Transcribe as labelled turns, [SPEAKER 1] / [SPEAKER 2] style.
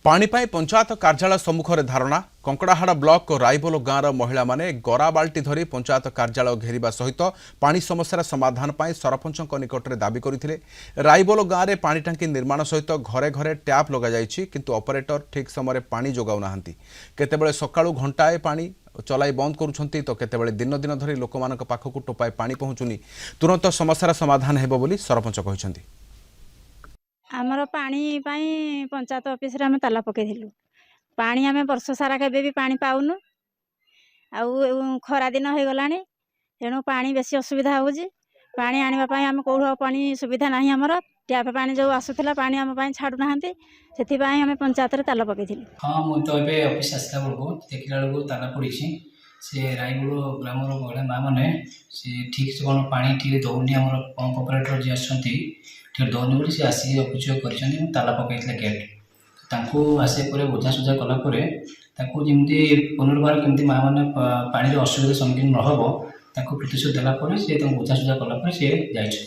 [SPEAKER 1] पाणीपाई पंचायत कार्यालय सम्मुखें धारणा कंकड़ाहाड़ ब्लॉक राइबोल गाँवर महिला माने गरा बाल्टी धरी पंचायत कार्यालय घेरिबा सहित पानी समस्यार समाधान पाई सरपंच निकट में दाबी करते। राइबोल गाँव में पानी टांकी निर्माण सहित घरे घरे टैप लग जाइछि किंतु ऑपरेटर ठीक समय पानी जोगाउ नाहंती। केतेबेले सकाळु घंटाए पानी चलाई बंद करुछंती तो केतेबेले दिन दिन धरी लोकमानक पाखकु टोपाए पानी पहुँचुनी। तुरंत समस्यार समाधान हेबो बोली सरपंच कहिसंती।
[SPEAKER 2] आमर पानी पंचायत ऑफिस रे आम ताला पकईलु पानी आम वर्ष सारा केबे भी पानी पाऊनु आउ खरा दिन हो गला तेणु पानी बेसी असुविधा होउजी। पानी आने आम कौड़ पानी सुविधा ना आमर टैप पानी जो आसूला पानी आम छाड़ू ना से आम पंचायत रे ताला पकईलु।
[SPEAKER 3] हाँ मुझे ऑफिस आसला बेलू देखला बेलू ताला पड़ी से राइबोल ग्राम महिला माँ मैंने ठीक से कौन पानी ठीक दौनी आम पंप ऑपरेटर जी आसती ठीक दौनी बोली सी आसिक अभियोग कर ताला पकई गेट आसे बुझासुझा कलापर जमी पुनर्बार केमती माँ मैंने पानी असुविधा सम्मुखीन न हो प्रतिशोध देलापर सी बुझासुझा कलापर सी जाइए।